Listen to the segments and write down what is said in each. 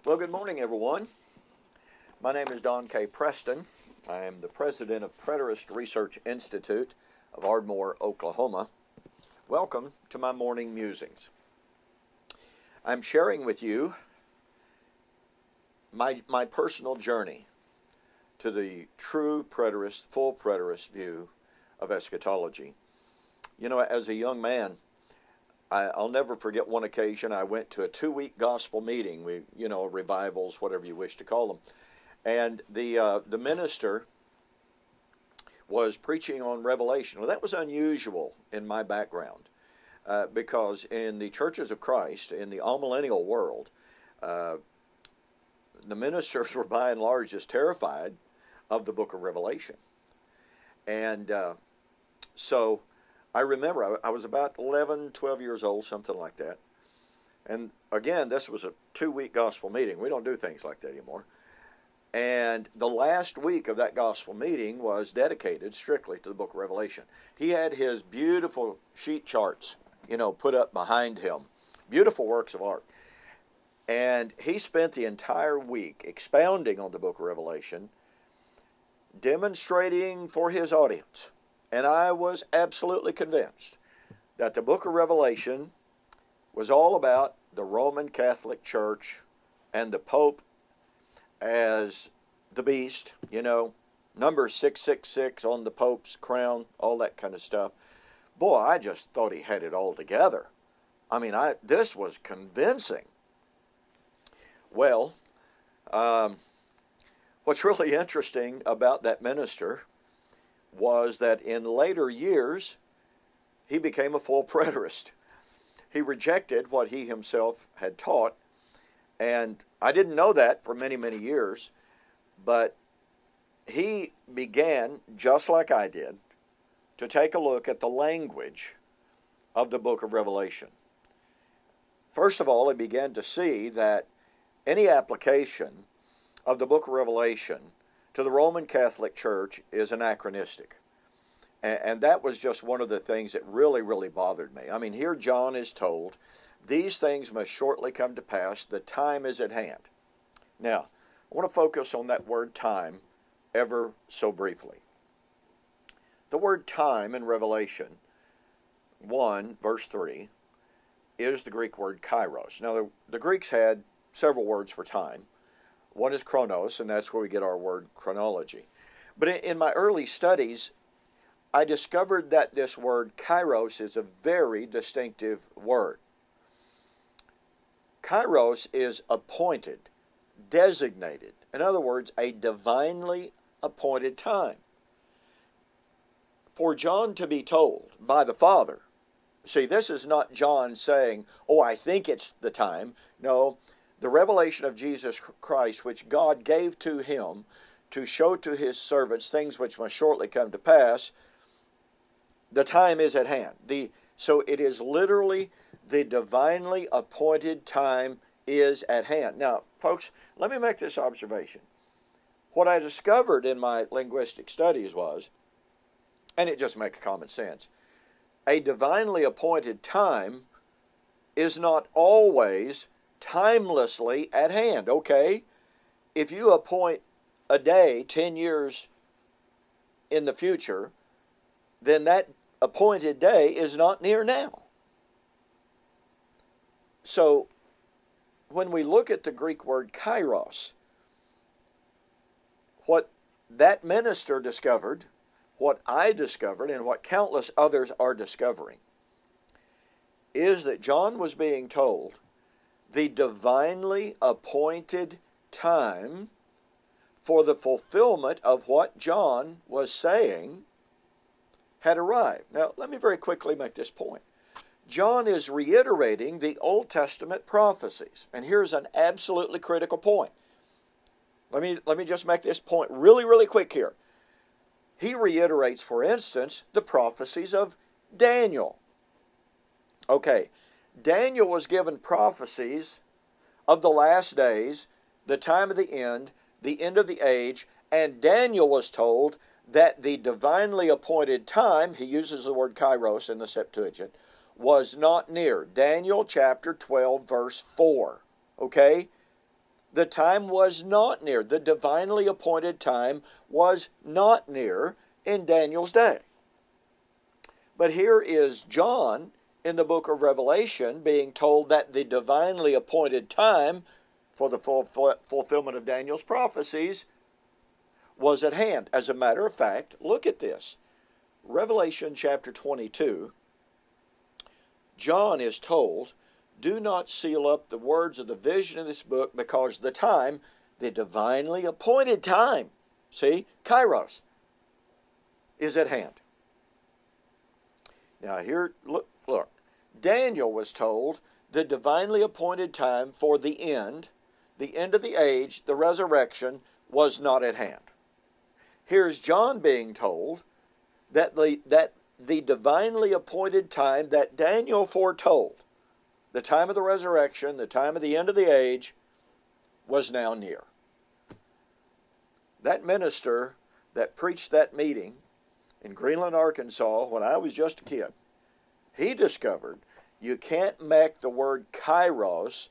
Well, good morning, everyone. My name is Don K. Preston. I am the president of Preterist Research Institute of Ardmore, Oklahoma. Welcome to my morning musings. I'm sharing with you my personal journey to the true preterist, full preterist view of eschatology. You know, as a young man, I'll never forget one occasion I went to a 2-week gospel meeting, revivals, whatever you wish to call them. And the minister was preaching on Revelation. Well, that was unusual in my background because in the churches of Christ, in the amillennial world, the ministers were by and large just terrified of the book of Revelation. And so I remember I was about 11, 12 years old, something like that. And again, this was a 2-week gospel meeting. We don't do things like that anymore. And the last week of that gospel meeting was dedicated strictly to the book of Revelation. He had his beautiful sheet charts, put up behind him. Beautiful works of art. And he spent the entire week expounding on the book of Revelation, demonstrating for his audience. And I was absolutely convinced that the book of Revelation was all about the Roman Catholic Church and the Pope as the beast, number 666 on the Pope's crown, all that kind of stuff. Boy, I just thought he had it all together. I mean, this was convincing. Well, what's really interesting about that minister was that in later years, he became a full preterist. He rejected what he himself had taught, and I didn't know that for many, many years, but he began, just like I did, to take a look at the language of the book of Revelation. First of all, he began to see that any application of the book of Revelation to the Roman Catholic Church is anachronistic. And that was just one of the things that really, really bothered me. I mean, here John is told, these things must shortly come to pass, the time is at hand. Now, I want to focus on that word time ever so briefly. The word time in Revelation 1, verse 3, is the Greek word kairos. Now, the Greeks had several words for time. One is chronos, and that's where we get our word chronology. But in my early studies, I discovered that this word kairos is a very distinctive word. Kairos is appointed, designated. In other words, a divinely appointed time. For John to be told by the Father, see, this is not John saying, oh, I think it's the time. No, the revelation of Jesus Christ, which God gave to him to show to his servants things which must shortly come to pass, the time is at hand. So it is literally the divinely appointed time is at hand. Now, folks, let me make this observation. What I discovered in my linguistic studies was, and it just makes common sense, a divinely appointed time is not always timelessly at hand, okay? If you appoint a day 10 years in the future, then that appointed day is not near now. So, when we look at the Greek word kairos, what that minister discovered, what I discovered, and what countless others are discovering, is that John was being told the divinely appointed time for the fulfillment of what John was saying had arrived. Now, let me very quickly make this point. John is reiterating the Old Testament prophecies. And here's an absolutely critical point. Let me just make this point really, really quick here. He reiterates, for instance, the prophecies of Daniel. Okay, Daniel was given prophecies of the last days, the time of the end of the age, and Daniel was told that the divinely appointed time, he uses the word kairos in the Septuagint, was not near. Daniel chapter 12, verse 4. Okay? The time was not near. The divinely appointed time was not near in Daniel's day. But here is John in the book of Revelation being told that the divinely appointed time for the fulfillment of Daniel's prophecies was at hand. As a matter of fact, look at this. Revelation chapter 22, John is told, do not seal up the words of the vision of this book, because the time, the divinely appointed time, see, Kairos, is at hand. Now here, look, Daniel was told the divinely appointed time for the end of the age, the resurrection, was not at hand. Here's John being told that the divinely appointed time that Daniel foretold, the time of the resurrection, the time of the end of the age, was now near. That minister that preached that meeting in Greenland, Arkansas, when I was just a kid, he discovered you can't make the word Kairos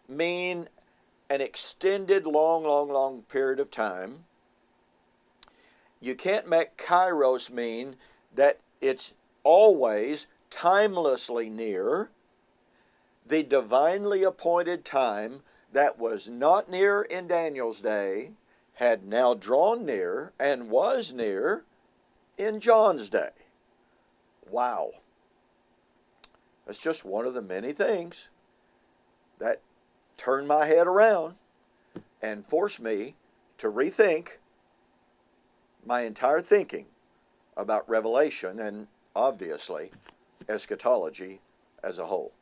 mean an extended, long period of time. You can't make Kairos mean that it's always timelessly near. The divinely appointed time that was not near in Daniel's day had now drawn near and was near in John's day. Wow. That's just one of the many things that turned my head around and forced me to rethink my entire thinking about Revelation and, obviously, eschatology as a whole.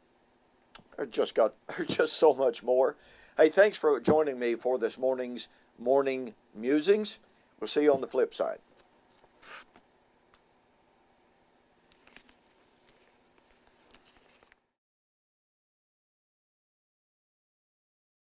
There's just so much more. Hey, thanks for joining me for this morning's Morning Musings. We'll see you on the flip side.